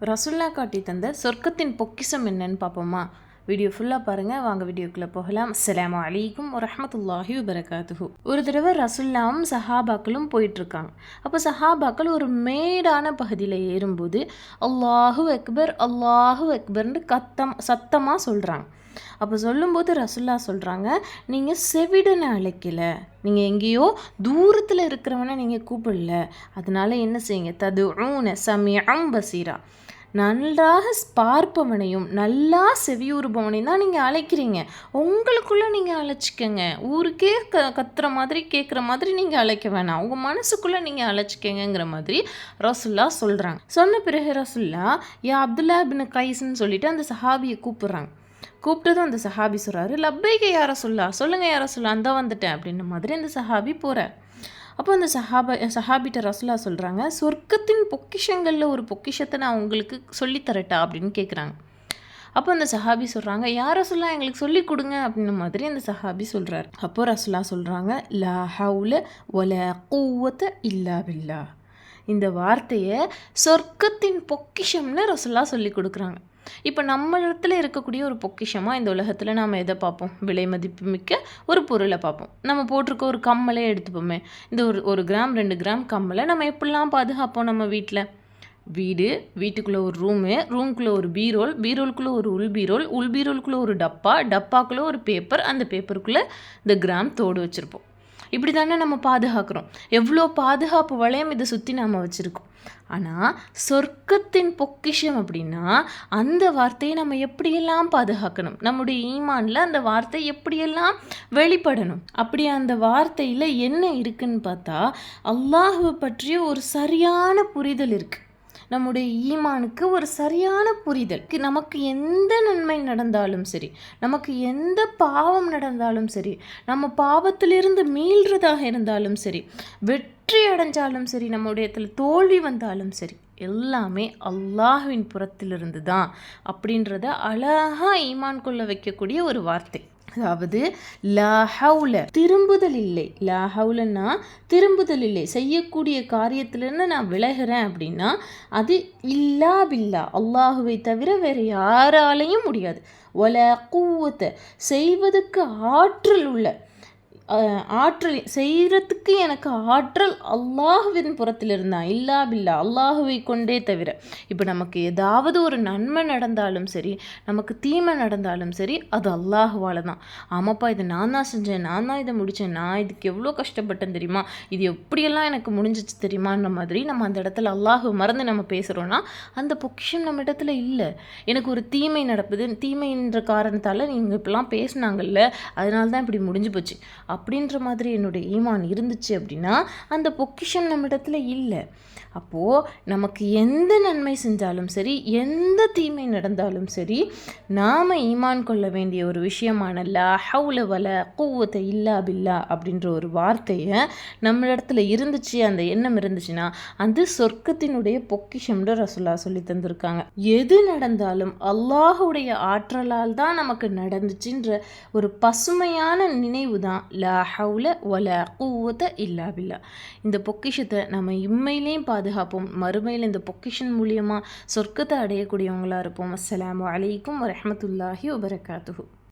ரசுல்லா காட்டி தந்த சொர்க்கத்தின் பொக்கிஷம் என்னன்னு பார்ப்போமா? வீடியோ ஃபுல்லாக பாருங்கள். வாங்க வீடியோக்குள்ளே போகலாம். அஸ்ஸலாமு அலைக்கும் வரஹ்மத்துல்லாஹி வபரகாத்துஹு. ஒரு தடவை ரசுல்லாவும் சஹாபாக்களும் போயிட்டுருக்காங்க. அப்போ சஹாபாக்கள் ஒரு மேடான பகுதியில் ஏறும்போது அல்லாஹு அக்பர் அல்லாஹு அக்பர்னு சத்தமாக சொல்கிறாங்க. அப்போ சொல்லும்போது ரசுல்லா சொல்கிறாங்க, நீங்கள் செவிடனை அழைக்கல, நீங்கள் எங்கேயோ தூரத்தில் இருக்கிறவனை நீங்கள் கூப்பிடல, அதனால என்ன செய்யுங்க, ததுஊன சமிஅம் பசீரா, நன்றாக பார்ப்பவனையும் நல்லா செவியுறுபவனையும் தான் நீங்கள் அழைக்கிறீங்க. உங்களுக்குள்ளே நீங்கள் அழைச்சிக்கங்க. ஊருக்கே கத்துற மாதிரி கேட்குற மாதிரி நீங்கள் அழைக்க வேணாம், உங்கள் மனசுக்குள்ளே நீங்கள் அழைச்சிக்கங்கிற மாதிரி ரசுல்லா சொல்கிறாங்க. சொன்ன பிறகு ரசுல்லா யா அப்துல்லா பின் கைஸ்ன்னு சொல்லிட்டு அந்த சஹாபியை கூப்பிட்றாங்க. கூப்பிட்டதும் அந்த சஹாபி சொல்கிறாரு, லப்பைக யார சொல்லா, சொல்லுங்கள் யார சொல்லா, அந்த வந்துட்டேன் அப்படின்ற மாதிரி அந்த சஹாபி போகிறார். அப்போ அந்த சஹாபிட்ட ரசுல்லா சொல்கிறாங்க, சொர்க்கத்தின் பொக்கிஷங்களில் ஒரு பொக்கிஷத்தை நான் உங்களுக்கு சொல்லித்தரட்டா அப்படின்னு கேட்குறாங்க. அப்போ அந்த சஹாபி சொல்கிறாங்க, யார் ரசுல்லா எங்களுக்கு சொல்லி கொடுங்க அப்படின்ற மாதிரி அந்த சஹாபி சொல்கிறார். அப்போ ரசுல்லா சொல்கிறாங்க, லா ஹவுல வல குவத்த இல்லா பில்லா. இந்த வார்த்தையை சொர்க்கத்தின் பொக்கிஷம்னு ரசுல்லா சொல்லி கொடுக்குறாங்க. இப்போ நம்ம இடத்துல இருக்கக்கூடிய ஒரு பொக்கிஷமாக இந்த உலகத்தில் நாம் எதை பார்ப்போம்? விலை மதிப்பு மிக்க ஒரு பொருளை பார்ப்போம். நம்ம போட்டிருக்க ஒரு கம்மலே எடுத்துப்போமே, இந்த ஒரு கிராம் 2 கிராம் கம்மலை நம்ம எப்படிலாம் பாதுகாப்போம்? நம்ம வீட்டுக்குள்ளே ஒரு ரூமுக்குள்ளே ஒரு பீரோலுக்குள்ளே ஒரு உள்பீரோலுக்குள்ளே ஒரு டப்பாக்குள்ளே ஒரு பேப்பர், அந்த பேப்பருக்குள்ளே இந்த கிராம் தோடு வச்சுருப்போம். இப்படி தானே நம்ம பாதுகாக்கிறோம். எவ்வளோ பாதுகாப்பு வளையம் இதை சுற்றி நாம் வச்சுருக்கோம். ஆனால் சொர்க்கத்தின் பொக்கிஷம் அப்படின்னா அந்த வார்த்தையை நம்ம எப்படியெல்லாம் பாதுகாக்கணும், நம்முடைய ஈமானில் அந்த வார்த்தை எப்படியெல்லாம் வெளிப்படணும், அப்படி அந்த வார்த்தையில் என்ன இருக்குன்னு பார்த்தா அல்லாஹ்வை பற்றிய ஒரு சரியான புரிதல் இருக்குது. நம்முடைய ஈமானுக்கு ஒரு சரியான புரிதல். நமக்கு எந்த நன்மை நடந்தாலும் சரி, நமக்கு எந்த பாவம் நடந்தாலும் சரி, நம்ம பாவத்திலிருந்து மீள்றதாக இருந்தாலும் சரி, வெற்றி அடைஞ்சாலும் சரி, நம்முடைய தோல்வி வந்தாலும் சரி, எல்லாமே அல்லாஹ்வின் புறத்திலிருந்து தான் அப்படின்றத அழகாக ஈமான் கொள்ள வைக்கக்கூடிய ஒரு வார்த்தை. அதாவது லா ஹவுல, திரும்புதல் இல்லை. லா ஹவுலன்னா திரும்புதல் இல்லை. செய்யக்கூடிய காரியத்திலிருந்து நான் விலகிறேன் அப்படின்னா அது இல்லா பில்லா, அல்லாஹுவை தவிர வேறு யாராலையும் முடியாது. ஒல குவத்த, செய்வதற்கு ஆற்றல் செய்கிறதுக்கு எனக்கு ஆற்றல் அல்லாஹுவின் புறத்தில் இருந்தான், இல்லா பில்லா, அல்லாஹுவை கொண்டே தவிர. இப்போ நமக்கு ஏதாவது ஒரு நன்மை நடந்தாலும் சரி, நமக்கு தீமை நடந்தாலும் சரி, அது அல்லாஹுவால் தான். ஆமாப்பா, இதை நான் தான் செஞ்சேன், நான் தான் இதை முடித்தேன், நான் இதுக்கு எவ்வளோ கஷ்டப்பட்டேன் தெரியுமா, இது எப்படியெல்லாம் எனக்கு முடிஞ்சிச்சு தெரியுமான்ற மாதிரி நம்ம அந்த இடத்துல அல்லாஹு மறந்து நம்ம பேசுகிறோன்னா அந்த பொக்கிஷம் நம்ம இடத்துல இல்லை. எனக்கு ஒரு தீமை நடப்புது, தீமைன்ற காரணத்தால் நீங்கள் இப்படிலாம் பேசினாங்கல்ல, அதனால தான் இப்படி முடிஞ்சு போச்சு அப்படின்ற மாதிரி என்னுடைய ஈமான் இருந்துச்சு அப்படின்னா அந்த பொக்கிஷம் நம்ம இடத்துல இல்லை. அப்போது நமக்கு எந்த நன்மை செஞ்சாலும் சரி, எந்த தீமை நடந்தாலும் சரி, நாம் ஈமான் கொள்ள வேண்டிய ஒரு விஷயமான லா ஹவுல வல குவத்த இல்லா பில்லா அப்படின்ற ஒரு வார்த்தையை நம்ம இடத்துல இருந்துச்சு, அந்த எண்ணம் இருந்துச்சுன்னா அது சொர்க்கத்தினுடைய பொக்கிஷம்னு ரசுல்லா சொல்லி தந்திருக்காங்க. எது நடந்தாலும் அல்லாஹுடைய ஆற்றலால் தான் நமக்கு நடந்துச்சுன்ற ஒரு பசுமையான நினைவு தான் லா ஹவுல வல குவத்த இல்லா பில்லா. இந்த பொக்கிஷத்தை நம்ம இம்மையிலையும் பாதுகாப்போம், மறுமையில் இந்த பொக்கிஷன் மூலியமாக சொர்க்கத்தை அடையக்கூடியவங்களாக இருப்போம். அஸ்ஸலாமு அலைக்கும் வரஹ்மத்துல்லாஹி வபரகாத்துஹு.